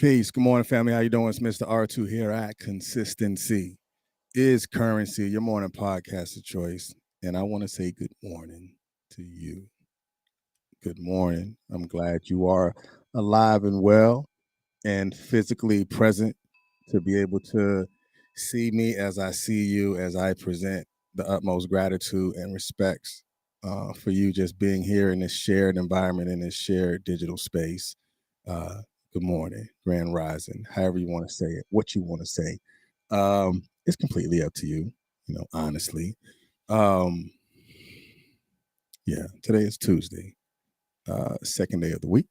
Peace. Good morning, family. How you doing? It's Mr. R2 here at Consistency is Currency, your morning podcast of choice. And I want to say good morning to you. Good morning. I'm glad you are alive and well and physically present to be able to see me as I see you, as I present the utmost gratitude and respects for you just being here in this shared environment, in this shared digital space. Uh, Good morning, grand rising, however you want to say it, what you want to say. It's completely up to you, honestly. Um, yeah, today is Tuesday, second day of the week.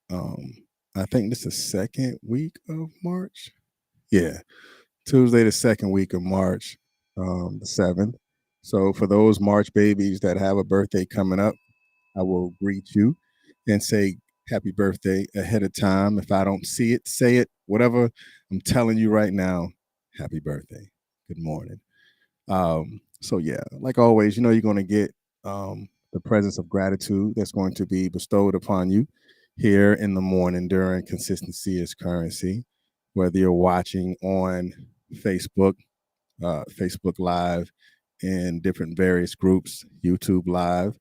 Um, I think this is the second week of March. Yeah, Tuesday, the second week of March, the 7th. So for those March babies that have a birthday coming up, I will greet you and say happy birthday ahead of time. If I don't see it, say it, whatever. I'm telling you right now, happy birthday. Good morning. So yeah, like always, you're going to get the presence of gratitude that's going to be bestowed upon you here in the morning during Consistency is Currency, whether you're watching on Facebook, Facebook Live in different various groups, YouTube Live,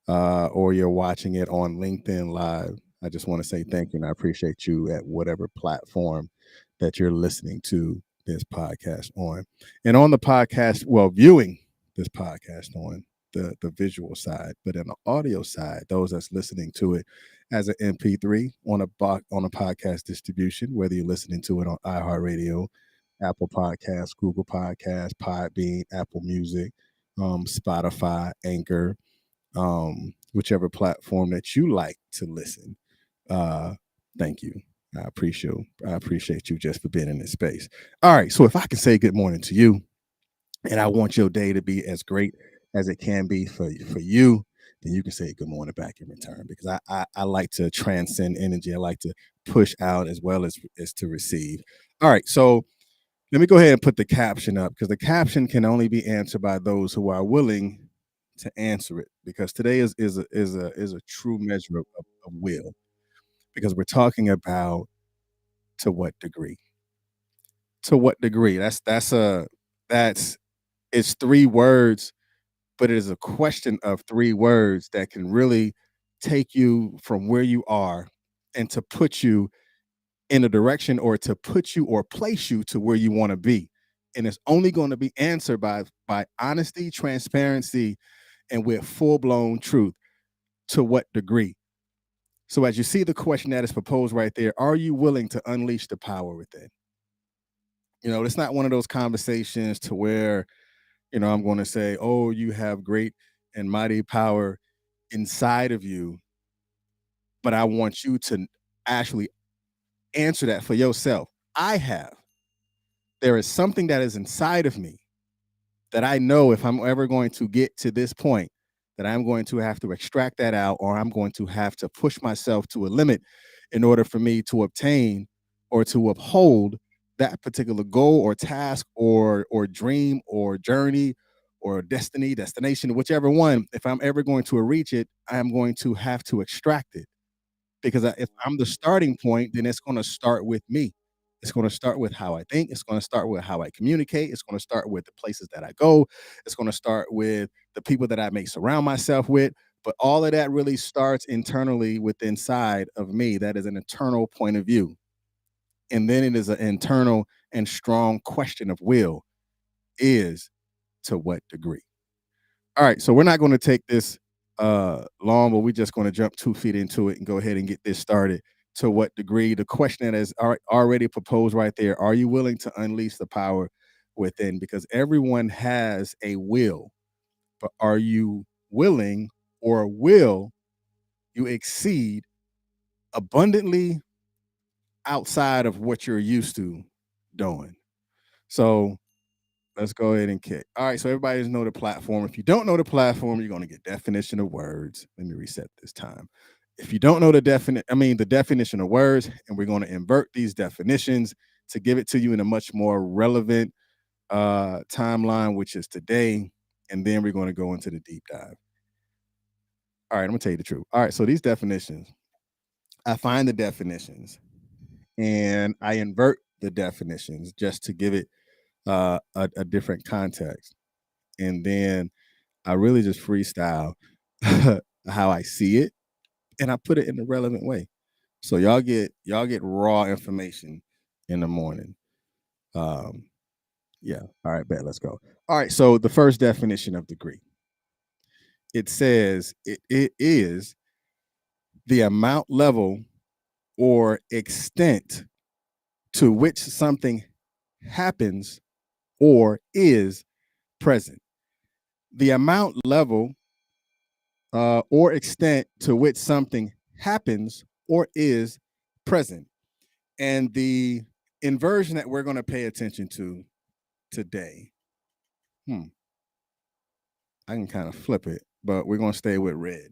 or you're watching it on LinkedIn Live. I just want to say thank you and I appreciate you at whatever platform that you're listening to this podcast on. And on the podcast, well, viewing this podcast on the visual side, but in the audio side, those that's listening to it as an MP3 on a podcast distribution, whether you're listening to it on iHeartRadio, Apple Podcasts, Google Podcasts, Podbean, Apple Music, Spotify, Anchor, whichever platform that you like to listen. Uh, Thank you. I appreciate you just for being in this space. All right. So if I can say good morning to you, and I want your day to be as great as it can be for you, then you can say good morning back in return because I like to transcend energy. I like to push out as well as to receive. All right. So let me go ahead and put the caption up because the caption can only be answered by those who are willing to answer it. Because today is a true measure of will. Because we're talking about to what degree. To what degree? That's it's three words, but it is a question of three words that can really take you from where you are and to put you in a direction or to put you or place you to where you want to be. And it's only going to be answered by honesty, transparency, and with full-blown truth. To what degree? So as you see the question that is proposed right there, are you willing to unleash the power within? It's not one of those conversations to where, I'm going to say, oh, you have great and mighty power inside of you, but I want you to actually answer that for yourself. I have. There is something that is inside of me that I know if I'm ever going to get to this point, that I'm going to have to extract that out or I'm going to have to push myself to a limit in order for me to obtain or to uphold that particular goal or task or dream or journey or destination, whichever one. If I'm ever going to reach it, I am going to have to extract it because if I'm the starting point, then it's going to start with me. It's going to start with how I think. It's going to start with how I communicate. It's going to start with the places that I go. It's going to start with the people that I may surround myself with. But all of that really starts internally with inside of me. That is an internal point of view. And then it is an internal and strong question of will is to what degree? All right, so we're not going to take this long, but we're just going to jump 2 feet into it and go ahead and get this started. To what degree? The question that is already proposed right there: are you willing to unleash the power within? Because everyone has a will, but are you willing, or will you exceed abundantly outside of what you're used to doing? So let's go ahead and kick. All right, so everybody know the platform. If you don't know the platform, you're going to get definition of words. Let me reset this time. If you don't know the definition of words, and we're going to invert these definitions to give it to you in a much more relevant timeline, which is today, and then we're going to go into the deep dive. All right, I'm going to tell you the truth. All right, so these definitions, I find the definitions and I invert the definitions just to give it a different context. And then I really just freestyle how I see it, and I put it in a relevant way. So y'all get raw information in the morning. Um, yeah. All right, bet. Let's go. All right. So the first definition of degree, it says it is the amount, level, or extent to which something happens or is present. The amount, level, or extent to which something happens or is present. And the inversion that we're going to pay attention to today, hmm, I can kind of flip it, but we're going to stay with red.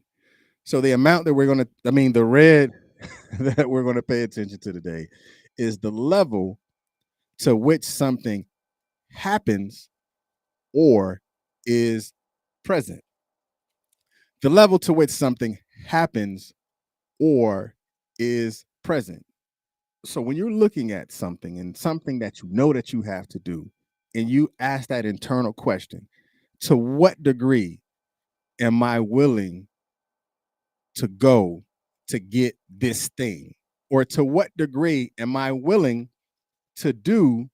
So the amount that the red that we're going to pay attention to today is the level to which something happens or is present. The level to which something happens or is present. So when you're looking at something and something that you know that you have to do, and you ask that internal question, to what degree am I willing to go to get this thing? Or to what degree am I willing to do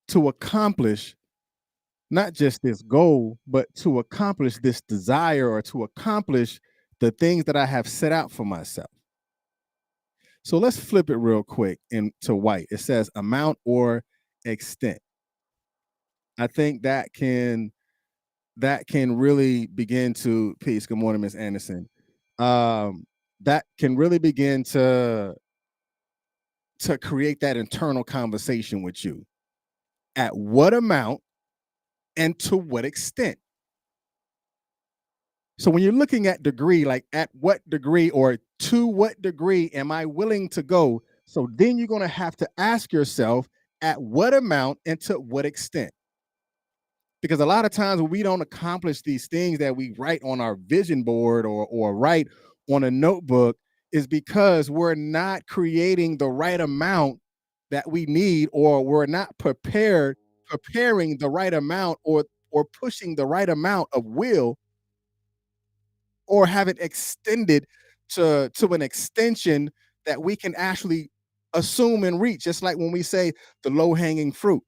to accomplish not just this goal, but to accomplish this desire or to accomplish the things that I have set out for myself? So let's flip it real quick into white. It says amount or extent. I think that can really begin to peace. Good morning, Miss Anderson. That can really begin to create that internal conversation with you. At what amount and to what extent? So when you're looking at degree, like at what degree or to what degree am I willing to go? So then you're going to have to ask yourself at what amount and to what extent. Because a lot of times when we don't accomplish these things that we write on our vision board or write on a notebook is because we're not creating the right amount that we need, or we're not preparing the right amount, or pushing the right amount of will, or have it extended to an extension that we can actually assume and reach. Just like when we say the low hanging fruit,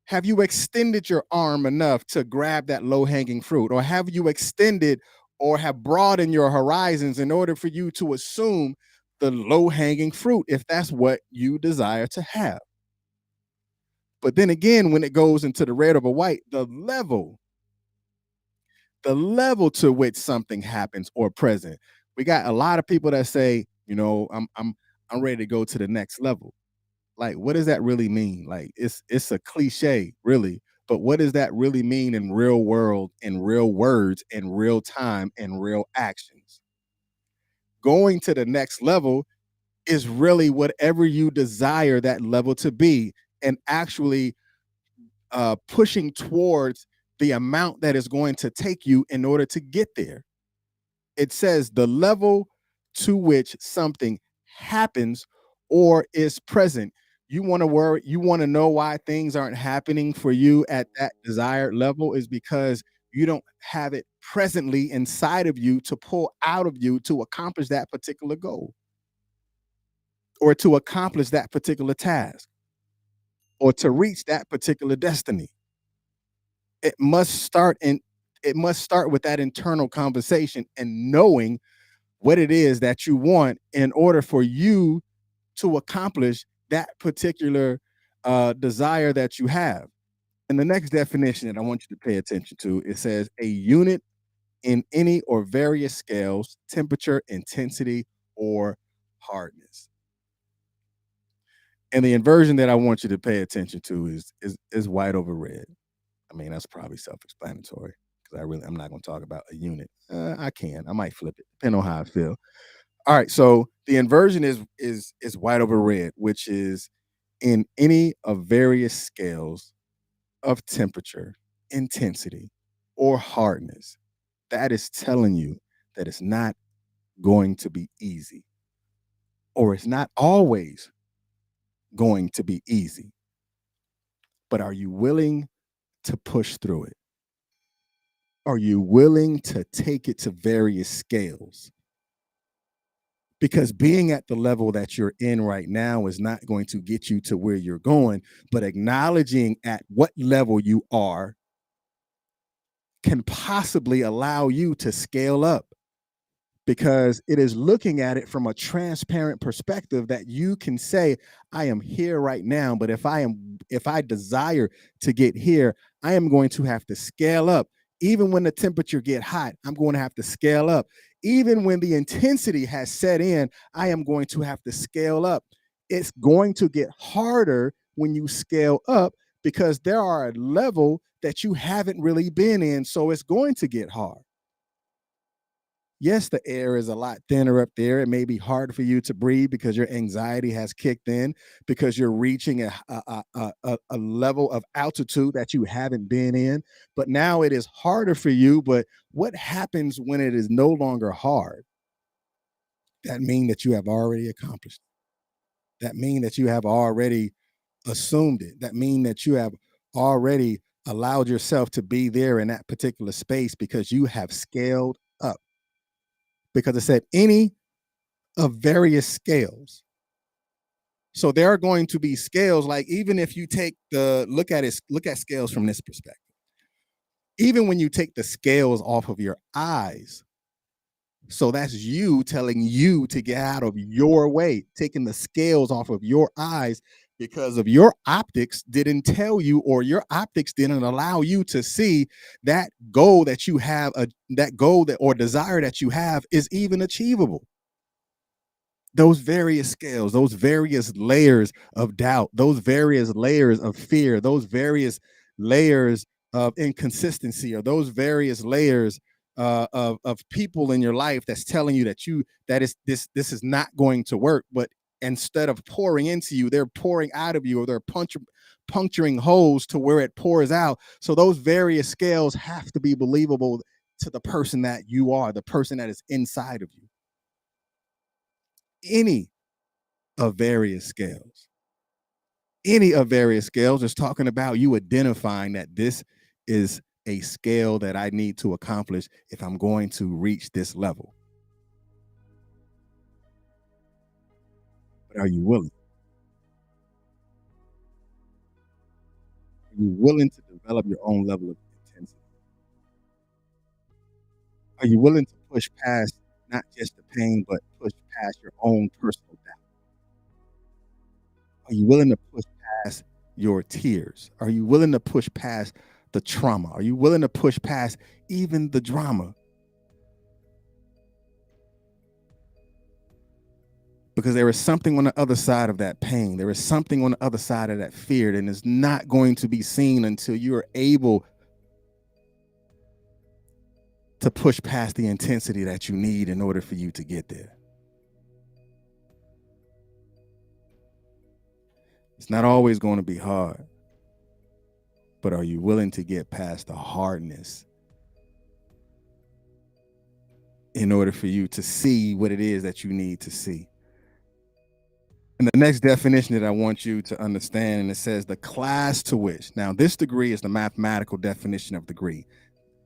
have you extended your arm enough to grab that low hanging fruit? Or have you extended or have broadened your horizons in order for you to assume the low hanging fruit, if that's what you desire to have? But then again, when it goes into the red over white, the level to which something happens or present. We got a lot of people that say, I'm ready to go to the next level. Like, what does that really mean? Like, it's a cliche, really, but what does that really mean in real world, in real words, in real time, in real actions? Going to the next level is really whatever you desire that level to be, and actually pushing towards the amount that is going to take you in order to get there. It says the level to which something happens or is present. You want to know why things aren't happening for you at that desired level is because you don't have it presently inside of you to pull out of you to accomplish that particular goal, or to accomplish that particular task, or to reach that particular destiny. It must start in it must start with that internal conversation and knowing what it is that you want in order for you to accomplish that particular desire that you have. And the next definition that I want you to pay attention to, it says a unit in any or various scales, temperature, intensity, or hardness. And the inversion that I want you to pay attention to is white over red. I mean, that's probably self-explanatory because I'm not going to talk about a unit. I might flip it, depending on how I feel. All right, so the inversion is white over red, which is in any of various scales of temperature, intensity, or hardness. That is telling you that it's not going to be easy. or it's not always going to be easy. But are you willing to push through it? Are you willing to take it to various scales? Because being at the level that you're in right now is not going to get you to where you're going, but acknowledging at what level you are can possibly allow you to scale up, because it is looking at it from a transparent perspective that you can say, I am here right now, but if I desire to get here, I am going to have to scale up. Even when the temperature get hot, I'm going to have to scale up. Even when the intensity has set in, I am going to have to scale up. It's going to get harder when you scale up, because there are a level that you haven't really been in, so it's going to get hard. Yes, the air is a lot thinner up there. It may be hard for you to breathe because your anxiety has kicked in, because you're reaching a level of altitude that you haven't been in. But now it is harder for you. But what happens when it is no longer hard? That means that you have already accomplished it. That means that you have already assumed it. That means that you have already allowed yourself to be there in that particular space, because you have scaled up. Because it said any of various scales. So there are going to be scales, like even if you take the look at scales from this perspective. Even when you take the scales off of your eyes, so that's you telling you to get out of your way, taking the scales off of your eyes, because of your optics didn't tell you, or your optics didn't allow you to see that goal that you have, that goal that or desire that you have is even achievable. Those various scales, those various layers of doubt, those various layers of fear, those various layers of inconsistency, or those various layers of people in your life that's telling you that is this is not going to work. But instead of pouring into you, they're pouring out of you, or they're puncturing holes to where it pours out. So those various scales have to be believable to the person that you are, the person that is inside of you. Any of various scales. Any of various scales is talking about you identifying that this is a scale that I need to accomplish if I'm going to reach this level. But are you willing? Are you willing to develop your own level of intensity? Are you willing to push past not just the pain, but push past your own personal doubt? Are you willing to push past your tears? Are you willing to push past the trauma? Are you willing to push past even the drama? Because there is something on the other side of that pain. There is something on the other side of that fear, and it's not going to be seen until you are able to push past the intensity that you need in order for you to get there. It's not always going to be hard, but are you willing to get past the hardness in order for you to see what it is that you need to see? And the next definition that I want you to understand, and it says the class to which. Now, this degree is the mathematical definition of degree.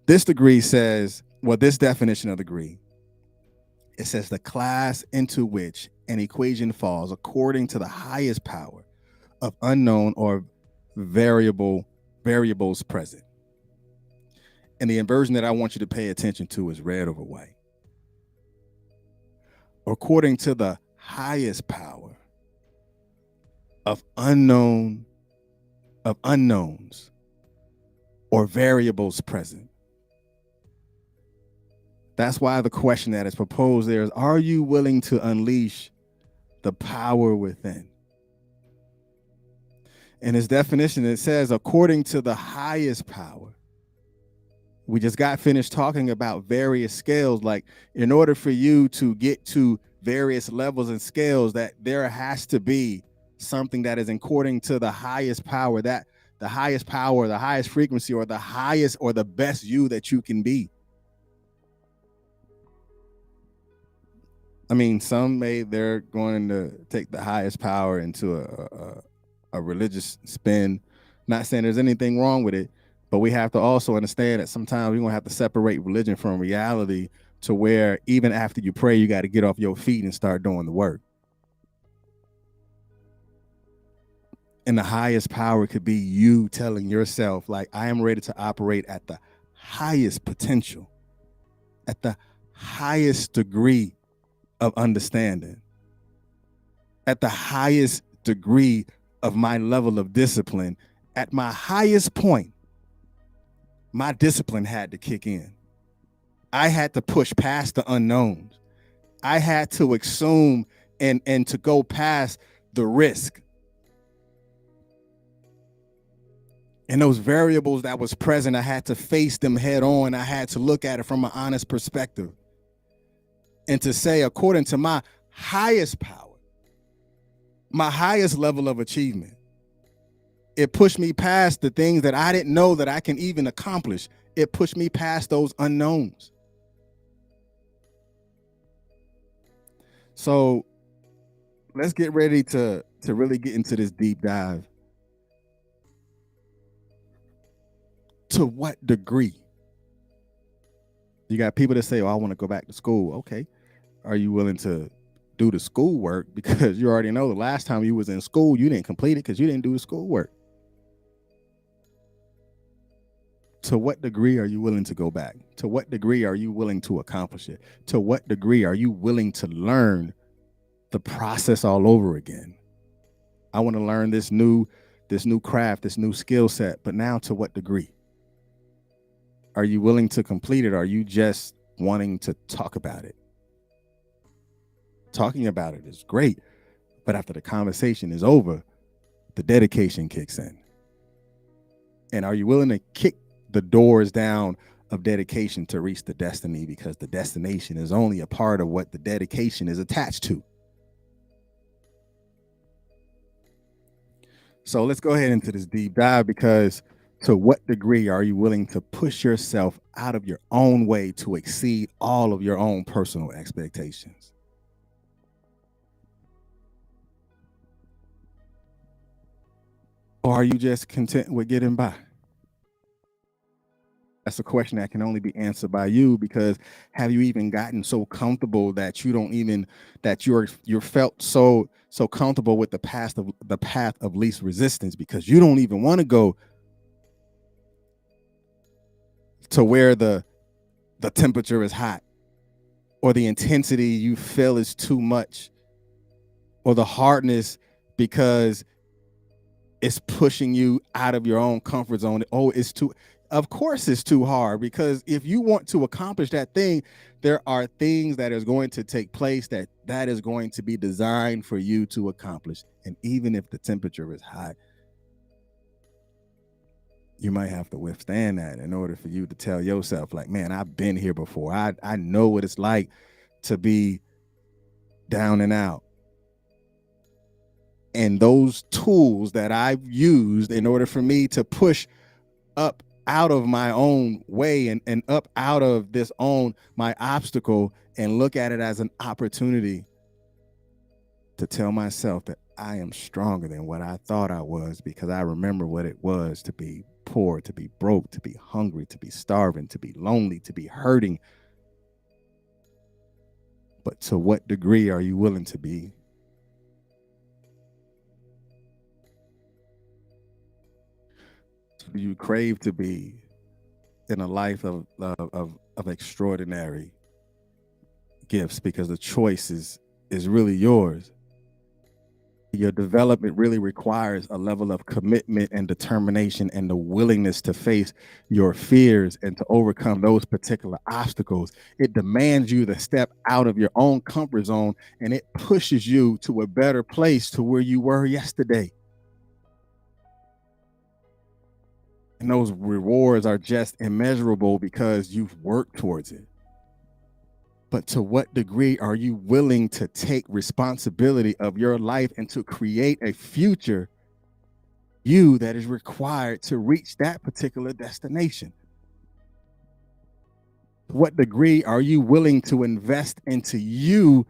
This degree says, well, this definition of degree, it says the class into which an equation falls according to the highest power of unknown or variables present. And the inversion that I want you to pay attention to is red over white. According to the highest power of unknowns or variables present. That's why the question that is proposed there is, are you willing to unleash the power within? In its definition, it says, according to the highest power. We just got finished talking about various scales. Like, in order for you to get to various levels and scales, that there has to be something that is according to the highest power, that the highest power, the highest frequency, or the highest or the best you that you can be. I mean, they're going to take the highest power into a religious spin. Not saying there's anything wrong with it, but we have to also understand that sometimes we're going to have to separate religion from reality, to where even after you pray, you got to get off your feet and start doing the work. And the highest power could be you telling yourself, like, I am ready to operate at the highest potential, at the highest degree of understanding, at the highest degree of my level of discipline. At my highest point, my discipline had to kick in. I had to push past the unknowns. I had to assume and to go past the risk. And those variables that was present, I had to face them head on. I had to look at it from an honest perspective. And to say, according to my highest power, my highest level of achievement, it pushed me past the things that I didn't know that I can even accomplish. It pushed me past those unknowns. So let's get ready to really get into this deep dive. To what degree? You got people that say, oh, I want to go back to school. Okay. Are you willing to do the schoolwork? Because you already know the last time you was in school, you didn't complete it because you didn't do the schoolwork. To what degree are you willing to go back? To what degree are you willing to accomplish it? To what degree are you willing to learn the process all over again? I want to learn this new craft, this new skill set, but now to what degree? Are you willing to complete it? Or are you just wanting to talk about it? Talking about it is great, but after the conversation is over, the dedication kicks in. And are you willing to kick the doors down of dedication to reach the destiny? Because the destination is only a part of what the dedication is attached to. So let's go ahead into this deep dive, because to what degree are you willing to push yourself out of your own way to exceed all of your own personal expectations? Or are you just content with getting by? That's a question that can only be answered by you, because have you even gotten so comfortable that you don't even, that you're felt so comfortable with the path of least resistance, because you don't even want to go to where the temperature is hot, or the intensity you feel is too much, or the hardness, because it's pushing you out of your own comfort zone. Oh, of course it's too hard, because if you want to accomplish that thing, there are things that is going to take place that is going to be designed for you to accomplish. And even if the temperature is hot, you might have to withstand that in order for you to tell yourself, like, man, I've been here before. I know what it's like to be down and out. And those tools that I've used in order for me to push up out of my own way and up out of my obstacle, and look at it as an opportunity to tell myself that I am stronger than what I thought I was, because I remember what it was to be poor, to be broke, to be hungry, to be starving, to be lonely, to be hurting. But to what degree are you willing to be? Do you crave to be in a life of extraordinary gifts? Because the choice is really yours. Your development really requires a level of commitment and determination, and the willingness to face your fears and to overcome those particular obstacles. It demands you to step out of your own comfort zone, and it pushes you to a better place, to where you were yesterday. And those rewards are just immeasurable because you've worked towards it. But to what degree are you willing to take responsibility of your life and to create a future you that is required to reach that particular destination? To what degree are you willing to invest into you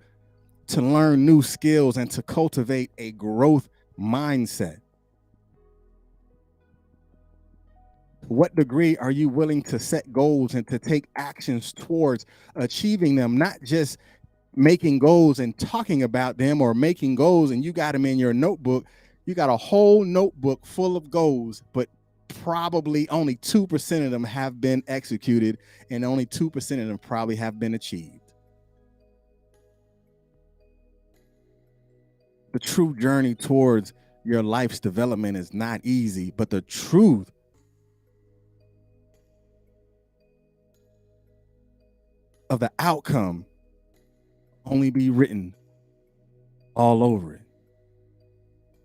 to learn new skills and to cultivate a growth mindset? To what degree are you willing to set goals and to take actions towards achieving them, not just making goals and talking about them, or making goals and you got them in your notebook? You got a whole notebook full of goals, but probably only 2% of them have been executed, and only 2% of them probably have been achieved. The true journey towards your life's development is not easy, but the truth of the outcome only be written all over it.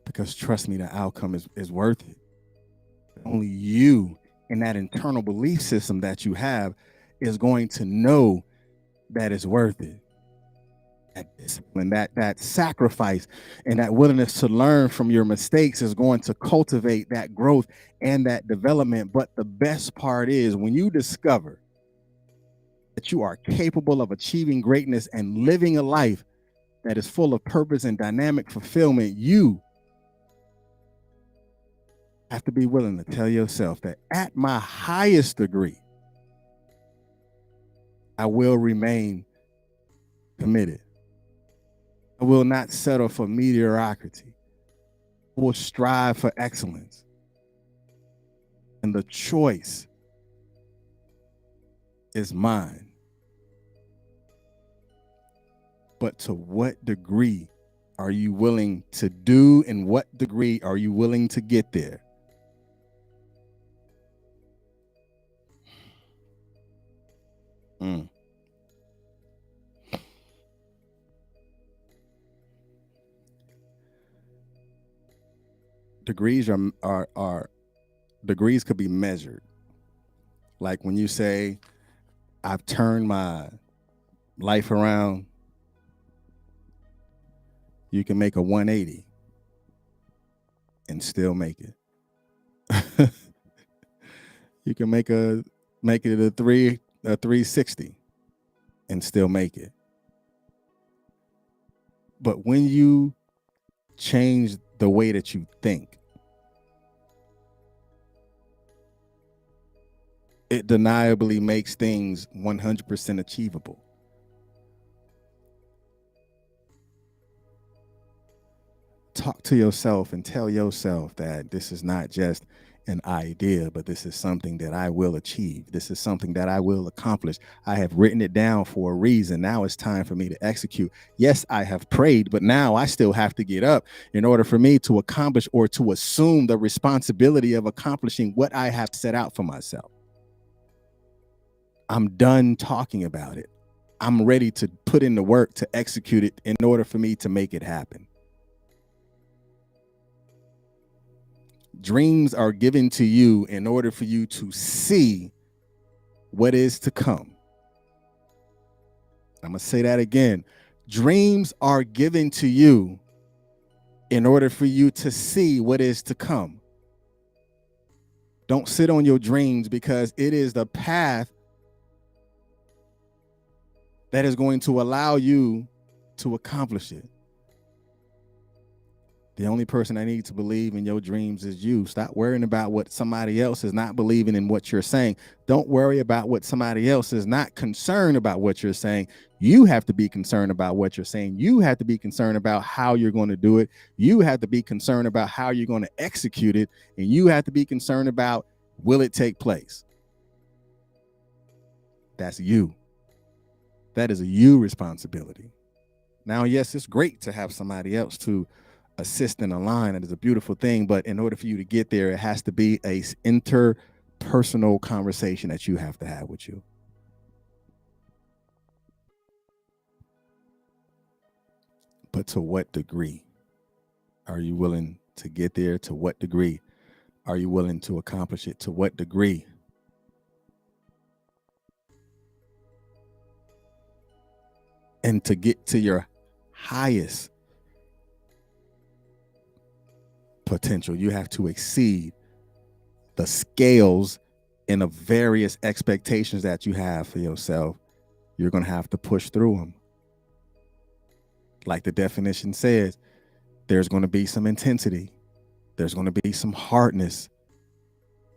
Because trust me, the outcome is worth it. Only you, in that internal belief system that you have, is going to know that it's worth it. That discipline, that sacrifice, and that willingness to learn from your mistakes is going to cultivate that growth and that development. But the best part is when you discover that you are capable of achieving greatness and living a life that is full of purpose and dynamic fulfillment, you have to be willing to tell yourself that at my highest degree, I will remain committed. I will not settle for mediocrity. I will strive for excellence. And the choice is mine. But to what degree are you willing to do, and what degree are you willing to get there? Degrees are degrees could be measured. Like when you say, I've turned my life around, you can make a 180 and still make it. You can make it a 360 and still make it. But when you change the way that you think, it deniably makes things 100% achievable. Talk to yourself and tell yourself that this is not just an idea, but this is something that I will achieve. This is something that I will accomplish. I have written it down for a reason. Now it's time for me to execute. Yes, I have prayed, but now I still have to get up in order for me to accomplish or to assume the responsibility of accomplishing what I have set out for myself. I'm done talking about it. I'm ready to put in the work to execute it in order for me to make it happen. Dreams are given to you in order for you to see what is to come. I'm going to say that again. Dreams are given to you in order for you to see what is to come. Don't sit on your dreams, because it is the path that is going to allow you to accomplish it. The only person that needs to believe in your dreams is you. Stop worrying about what somebody else is not believing in what you're saying. Don't worry about what somebody else is not concerned about what you're saying. You have to be concerned about what you're saying. You have to be concerned about how you're going to do it. You have to be concerned about how you're going to execute it. And you have to be concerned about, will it take place? That's you. That is a you responsibility. Now, yes, it's great to have somebody else to assist and align. That is a beautiful thing. But in order for you to get there, it has to be a interpersonal conversation that you have to have with you. But to what degree are you willing to get there? To what degree are you willing to accomplish it? To what degree? And to get to your highest potential, you have to exceed the scales and the various expectations that you have for yourself. You're going to have to push through them. like the definition says, there's going to be some intensity. There's going to be some hardness.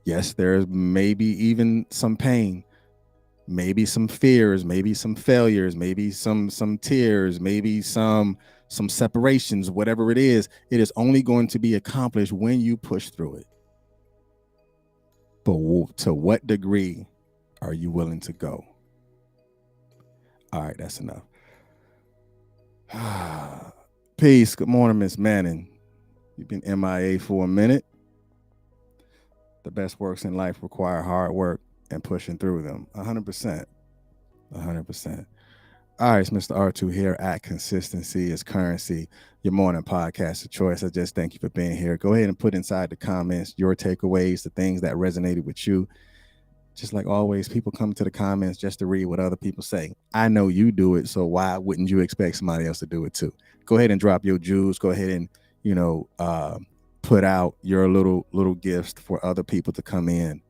Yes, there's maybe even some pain, maybe some fears, maybe some failures, maybe some tears, maybe some separations, whatever it is only going to be accomplished when you push through it. But to what degree are you willing to go? All right, that's enough. Peace. Good morning, Miss Manning. You've been MIA for a minute. The best works in life require hard work and pushing through them. 100%. 100%. All right, it's Mr. R2 here at Consistency is Currency, your morning podcast of choice. I just thank you for being here. Go ahead and put inside the comments your takeaways, the things that resonated with you. Just like always, people come to the comments just to read what other people say. I know you do it, so why wouldn't you expect somebody else to do it too? Go ahead and drop your jewels. Go ahead and, put out your little gifts for other people to come in.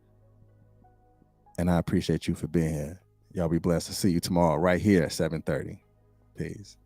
And I appreciate you for being here. Y'all be blessed. To see you tomorrow right here at 7:30. Peace.